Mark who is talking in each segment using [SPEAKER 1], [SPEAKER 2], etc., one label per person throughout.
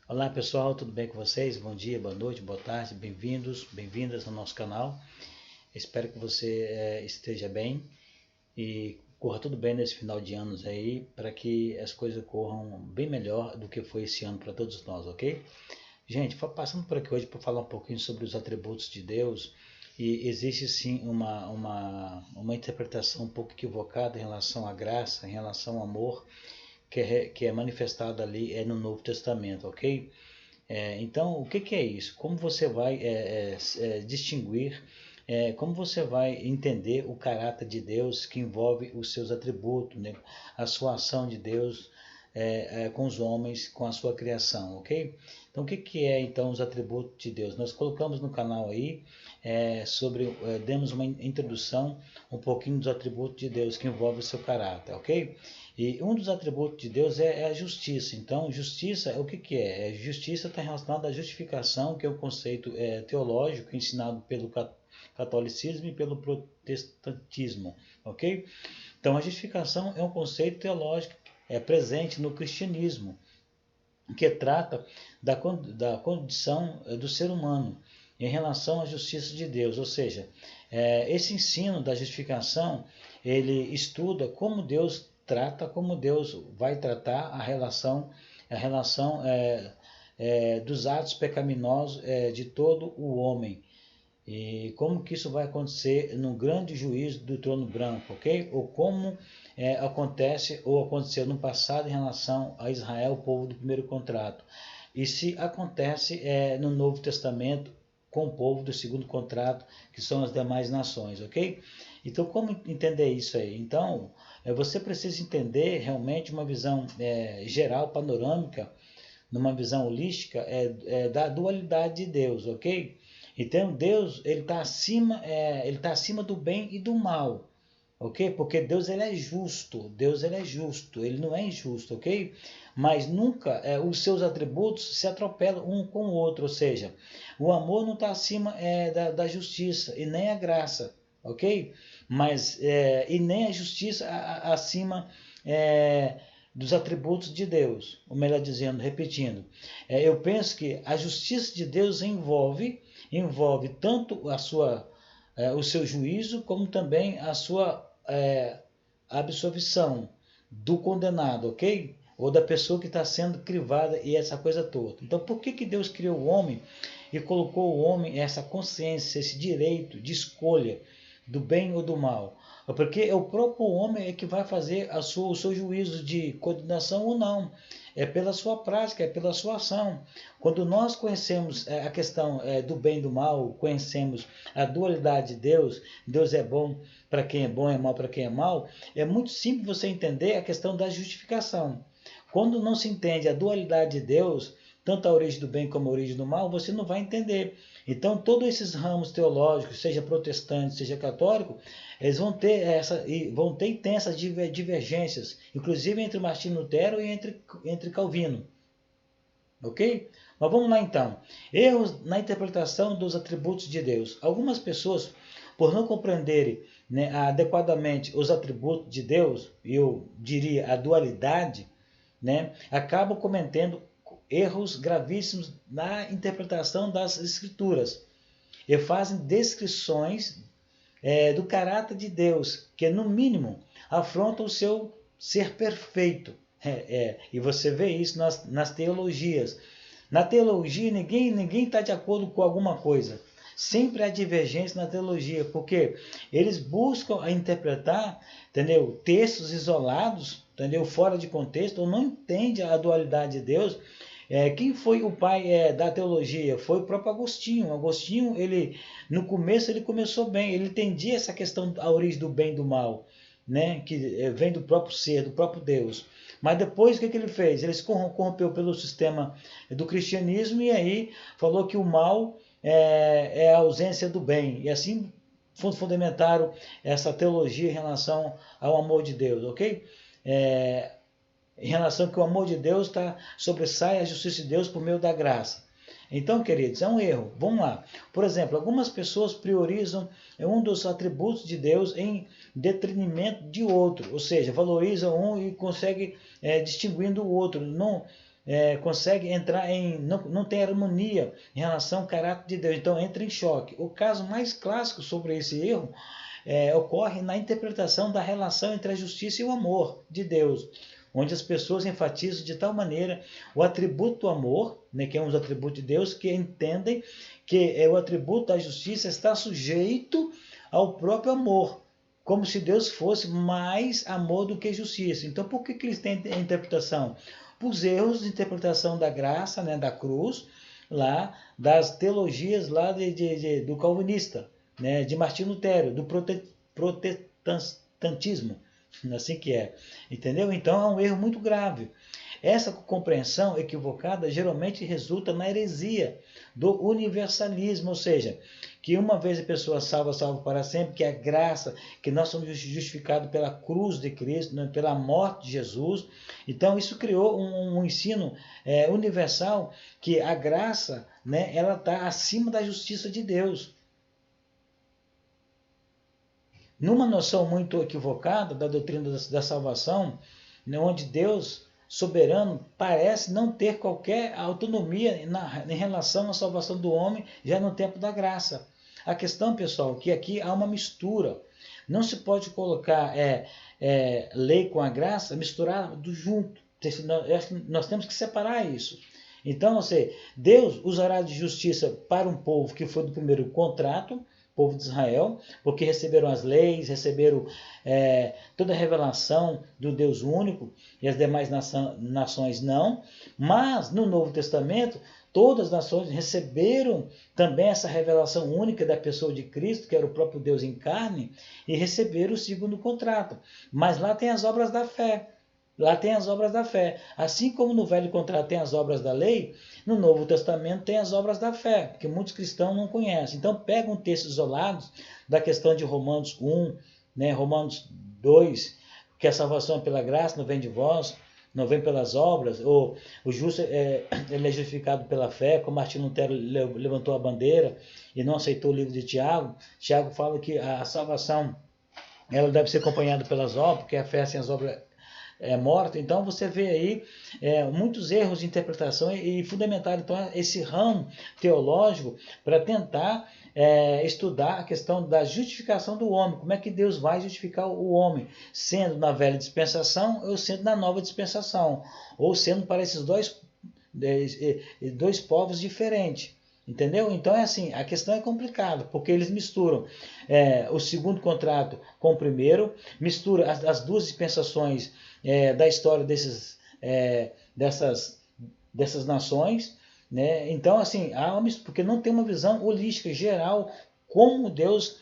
[SPEAKER 1] Olá pessoal, tudo bem com vocês? Bom dia, boa noite, boa tarde, bem-vindos, bem-vindas ao nosso canal. Espero que você esteja bem e corra tudo bem nesse final de anos aí, para que as coisas corram bem melhor do que foi esse ano para todos nós, ok? Gente, passando por aqui hoje para falar um pouquinho sobre os atributos de Deus, e existe sim uma interpretação um pouco equivocada em relação à graça, em relação ao amor, que é manifestado ali no Novo Testamento, ok? Então, o que é isso? Como você vai distinguir, como você vai entender o caráter de Deus que envolve os seus atributos, né? A sua ação de Deus com os homens, com a sua criação, ok? Então, o que é então os atributos de Deus? Nós colocamos no canal aí demos uma introdução um pouquinho dos atributos de Deus que envolve o seu caráter, ok? E um dos atributos de Deus é a justiça. Então, justiça, o que é? Justiça está relacionada à justificação, que é o conceito teológico ensinado pelo catolicismo e pelo protestantismo, ok? Então, a justificação é um conceito teológico presente no cristianismo, que trata da condição do ser humano em relação à justiça de Deus, ou seja, esse ensino da justificação, ele estuda como Deus trata, como Deus vai tratar a relação dos atos pecaminosos de todo o homem. E como que isso vai acontecer no grande juízo do trono branco, ok? Ou como acontece ou aconteceu no passado em relação a Israel, o povo do primeiro contrato. E se acontece no Novo Testamento com o povo do segundo contrato, que são as demais nações, ok? Então, como entender isso aí? Então, você precisa entender realmente uma visão geral, panorâmica, numa visão holística, da dualidade de Deus, ok? Então Deus ele tá acima do bem e do mal, ok? Porque Deus ele é justo, ele não é injusto, ok? Mas nunca os seus atributos se atropelam um com o outro, ou seja, o amor não está acima da justiça e nem a graça, ok? Mas e nem a justiça acima dos atributos de Deus, ou melhor dizendo, repetindo, eu penso que a justiça de Deus envolve tanto o seu juízo, como também a sua absolvição do condenado, ok? Ou da pessoa que está sendo crivada e essa coisa toda. Então, por que Deus criou o homem e colocou o homem essa consciência, esse direito de escolha do bem ou do mal? Porque é o próprio homem que vai fazer o seu juízo de condenação ou não. É pela sua prática, é pela sua ação. Quando nós conhecemos a questão do bem e do mal, conhecemos a dualidade de Deus, Deus é bom para quem é bom, é mal para quem é mal, é muito simples você entender a questão da justificação. Quando não se entende a dualidade de Deus, tanto a origem do bem como a origem do mal, você não vai entender. Então, todos esses ramos teológicos, seja protestante, seja católico, eles vão ter e tem essas divergências, inclusive entre Martinho Lutero e entre Calvino. Ok? Mas vamos lá então. Erros na interpretação dos atributos de Deus. Algumas pessoas, por não compreenderem adequadamente os atributos de Deus, eu diria a dualidade, acabam cometendo erros gravíssimos na interpretação das Escrituras e fazem descrições do caráter de Deus, que no mínimo afronta o seu ser perfeito. E você vê isso nas teologias. Na teologia, ninguém está de acordo com alguma coisa. Sempre há divergência na teologia, porque eles buscam interpretar, entendeu, textos isolados, entendeu, fora de contexto, ou não entende a dualidade de Deus. Quem foi o pai da teologia? Foi o próprio Agostinho. Agostinho, no começo, ele começou bem, ele entendia essa questão, a origem do bem e do mal, que vem do próprio ser, do próprio Deus. Mas depois o que ele fez? Ele se corrompeu pelo sistema do cristianismo e aí falou que o mal é a ausência do bem. E assim fundamentaram essa teologia em relação ao amor de Deus, ok? Em relação que o amor de Deus sobressai a justiça de Deus por meio da graça. Então, queridos, é um erro. Vamos lá. Por exemplo, algumas pessoas priorizam um dos atributos de Deus em detrimento de outro, ou seja, valorizam um e conseguem distinguindo o outro. Não, consegue entrar em... Não tem harmonia em relação ao caráter de Deus, então entra em choque. O caso mais clássico sobre esse erro ocorre na interpretação da relação entre a justiça e o amor de Deus, onde as pessoas enfatizam de tal maneira o atributo do amor, né, que é um dos atributos de Deus, que entendem que o atributo da justiça está sujeito ao próprio amor, como se Deus fosse mais amor do que justiça. Então, por que eles têm a interpretação? Os erros de interpretação da graça, né, da cruz, lá das teologias lá do calvinista, né, de Martinho Lutero, do protestantismo, assim que é, entendeu? Então é um erro muito grave. Essa compreensão equivocada geralmente resulta na heresia do universalismo, ou seja, que uma vez a pessoa salva, salva para sempre, que a graça, que nós somos justificados pela cruz de Cristo, né, pela morte de Jesus. Então isso criou um ensino universal, que a graça, né, ela está acima da justiça de Deus. Numa noção muito equivocada da doutrina da salvação, né, onde Deus soberano parece não ter qualquer autonomia em relação à salvação do homem já no tempo da graça. A questão, pessoal, é que aqui há uma mistura. Não se pode colocar lei com a graça misturado junto. Nós temos que separar isso. Então, Deus usará de justiça para um povo que foi do primeiro contrato, povo de Israel, porque receberam as leis, receberam toda a revelação do Deus único, e as demais nações não. Mas no Novo Testamento, todas as nações receberam também essa revelação única da pessoa de Cristo, que era o próprio Deus em carne, e receberam o segundo contrato. Mas lá tem as obras da fé. Lá tem as obras da fé. Assim como no Velho Contrato tem as obras da lei, no Novo Testamento tem as obras da fé, que muitos cristãos não conhecem. Então pegam textos isolados da questão de Romanos 1, né, Romanos 2, que a salvação é pela graça, não vem de vós, não vem pelas obras, ou o justo ele é justificado pela fé, como Martinho Lutero levantou a bandeira e não aceitou o livro de Tiago. Tiago fala que a salvação ela deve ser acompanhada pelas obras, porque a fé sem as obras morta. Então você vê aí muitos erros de interpretação e fundamentar então esse ramo teológico para tentar estudar a questão da justificação do homem. Como é que Deus vai justificar o homem? Sendo na velha dispensação ou sendo na nova dispensação? Ou sendo para esses dois povos diferentes. Entendeu? Então é assim, a questão é complicada, porque eles misturam o segundo contrato com o primeiro, mistura as duas dispensações da história dessas nações, né? Então assim, porque não tem uma visão holística geral como Deus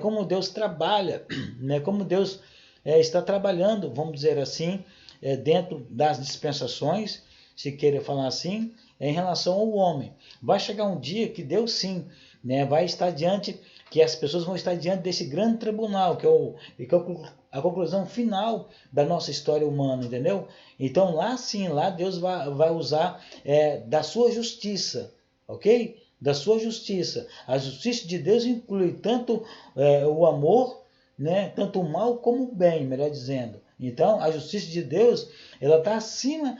[SPEAKER 1] como Deus trabalha, né? Como Deus está trabalhando, vamos dizer assim, dentro das dispensações, se queira falar assim, em relação ao homem. Vai chegar um dia que Deus sim, né, vai estar diante, que as pessoas vão estar diante desse grande tribunal, que é a conclusão final da nossa história humana, entendeu? Então lá sim, lá Deus vai usar da sua justiça, ok? Da sua justiça. A justiça de Deus inclui tanto o amor, né, tanto o mal como o bem, melhor dizendo. Então, a justiça de Deus, ela está acima,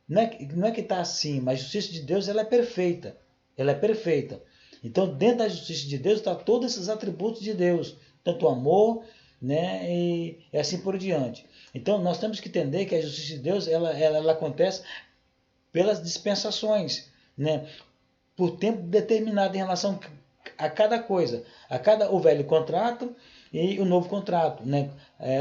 [SPEAKER 1] não é que está acima, a justiça de Deus ela é perfeita. Ela é perfeita. Então, dentro da justiça de Deus, está todos esses atributos de Deus, tanto o amor, né, e assim por diante. Então, nós temos que entender que a justiça de Deus ela acontece pelas dispensações, né, por tempo determinado em relação a cada coisa, o velho contrato e o novo contrato, né?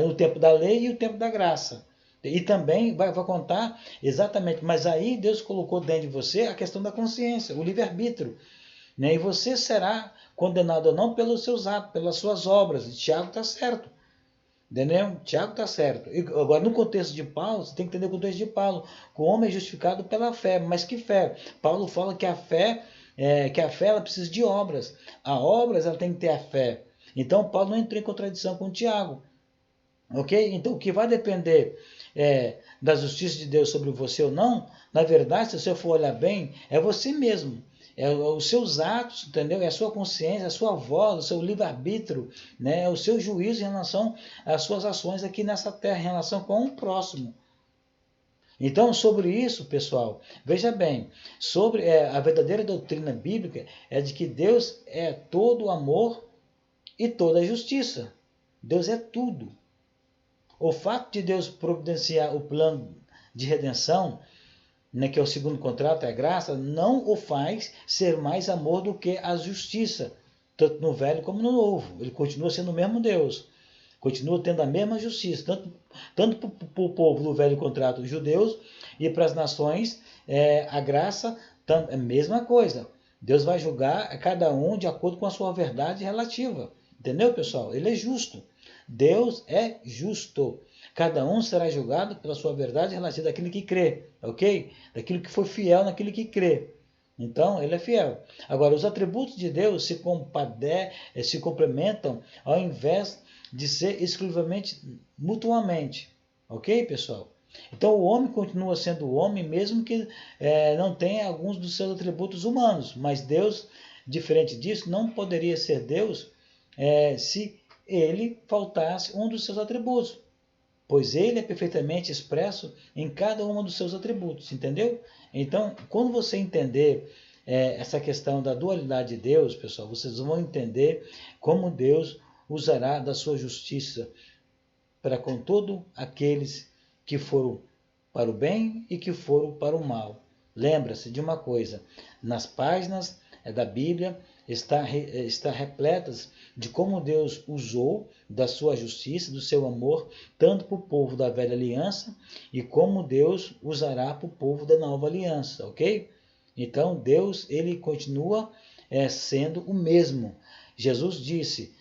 [SPEAKER 1] O tempo da lei e o tempo da graça. E também vai contar exatamente, mas aí Deus colocou dentro de você a questão da consciência, o livre-arbítrio, né? E você será condenado ou não pelos seus atos, pelas suas obras. E Tiago está certo. Entendeu? Tiago está certo. E agora, no contexto de Paulo, você tem que entender o contexto de Paulo. O homem é justificado pela fé. Mas que fé? Paulo fala que a fé ela precisa de obras. A obras ela tem que ter a fé. Então, Paulo não entrou em contradição com Tiago. Ok? Então, o que vai depender da justiça de Deus sobre você ou não, na verdade, se você for olhar bem, é você mesmo. é os seus atos, entendeu? É a sua consciência, a sua voz, o seu livre-arbítrio, né? É o seu juízo em relação às suas ações aqui nessa terra, em relação com o próximo. Então, sobre isso, pessoal, veja bem, sobre a verdadeira doutrina bíblica é de que Deus é todo amor e toda justiça. Deus é tudo. O fato de Deus providenciar o plano de redenção, né, que é o segundo contrato, é a graça, não o faz ser mais amor do que a justiça, tanto no velho como no novo. Ele continua sendo o mesmo Deus. Continua tendo a mesma justiça, tanto para o povo do velho contrato, os judeus, e para as nações, a graça é a mesma coisa. Deus vai julgar cada um de acordo com a sua verdade relativa. Entendeu, pessoal? Ele é justo. Deus é justo. Cada um será julgado pela sua verdade relativa daquilo que crê, ok? Daquilo que foi fiel naquilo que crê. Então, ele é fiel. Agora, os atributos de Deus se complementam ao invés de ser exclusivamente mutuamente. Ok, pessoal? Então, o homem continua sendo o homem, mesmo que não tenha alguns dos seus atributos humanos. Mas Deus, diferente disso, não poderia ser Deus se ele faltasse um dos seus atributos. Pois ele é perfeitamente expresso em cada um dos seus atributos, entendeu? Então, quando você entender essa questão da dualidade de Deus, pessoal, vocês vão entender como Deus usará da sua justiça para com todos aqueles que foram para o bem e que foram para o mal. Lembra-se de uma coisa, nas páginas da Bíblia está repletas de como Deus usou da sua justiça, do seu amor, tanto para o povo da velha aliança e como Deus usará para o povo da nova aliança, ok? Então Deus, ele continua sendo o mesmo. Jesus disse,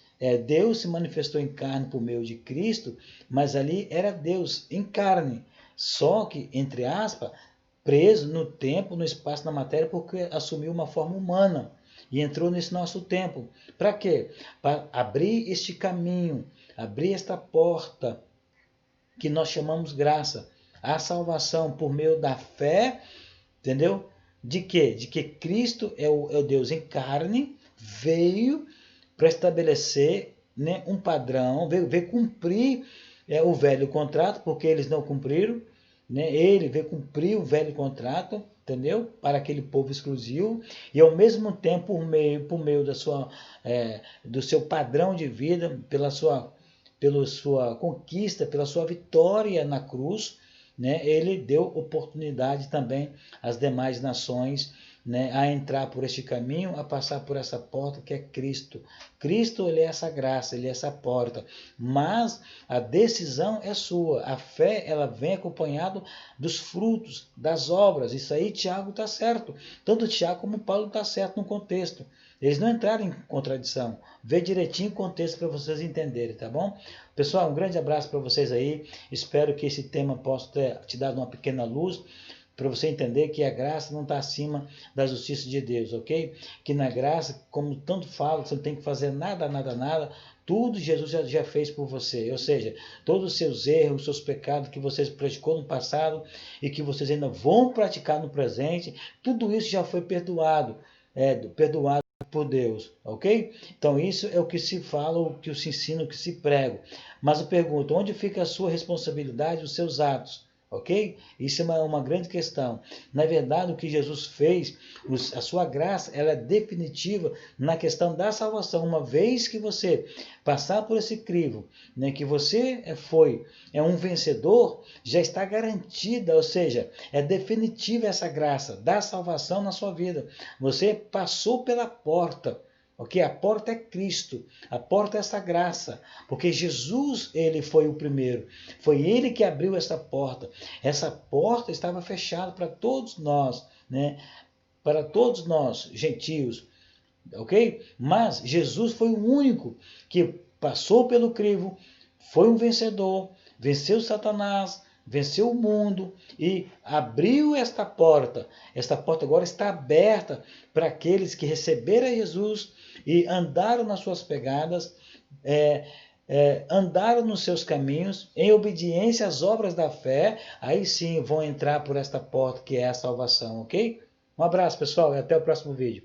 [SPEAKER 1] Deus se manifestou em carne por meio de Cristo, mas ali era Deus em carne, só que, entre aspas, preso no tempo, no espaço, na matéria, porque assumiu uma forma humana e entrou nesse nosso tempo. Para quê? Para abrir este caminho, abrir esta porta que nós chamamos graça, a salvação por meio da fé, entendeu? De quê? De que Cristo é o Deus em carne, veio para estabelecer, né, um padrão, veio cumprir o velho contrato, porque eles não cumpriram, né? Ele veio cumprir o velho contrato, entendeu? Para aquele povo exclusivo, e ao mesmo tempo, por meio do seu padrão de vida, pela sua conquista, pela sua vitória na cruz, né? Ele deu oportunidade também às demais nações, né, a entrar por este caminho, a passar por essa porta que é Cristo. Cristo, ele é essa graça, ele é essa porta. Mas a decisão é sua. A fé, ela vem acompanhado dos frutos, das obras. Isso aí, Tiago está certo. Tanto Tiago como Paulo está certo no contexto. Eles não entraram em contradição. Vê direitinho o contexto para vocês entenderem, tá bom? Pessoal, um grande abraço para vocês aí. Espero que esse tema possa ter te dado uma pequena luz, para você entender que a graça não está acima da justiça de Deus, ok? Que na graça, como tanto fala, você não tem que fazer nada, tudo Jesus já fez por você. Ou seja, todos os seus erros, os seus pecados que vocês praticou no passado e que vocês ainda vão praticar no presente, tudo isso já foi perdoado, perdoado por Deus, ok? Então isso é o que se fala, o que se ensina, o que se prega. Mas eu pergunto, onde fica a sua responsabilidade, os seus atos? Ok? Isso é uma grande questão. Na verdade, o que Jesus fez, a sua graça, ela é definitiva na questão da salvação. Uma vez que você passar por esse crivo, né, que você é um vencedor, já está garantida, ou seja, é definitiva essa graça da salvação na sua vida. Você passou pela porta. Ok? A porta é Cristo, a porta é essa graça, porque Jesus, ele foi o primeiro, foi ele que abriu essa porta. Essa porta estava fechada para todos nós, né? Para todos nós, gentios, ok? Mas Jesus foi o único que passou pelo crivo, foi um vencedor, venceu Satanás, venceu o mundo e abriu esta porta. Esta porta agora está aberta para aqueles que receberam Jesus e andaram nas suas pegadas, andaram nos seus caminhos, em obediência às obras da fé, aí sim vão entrar por esta porta que é a salvação, ok? Um abraço, pessoal, e até o próximo vídeo.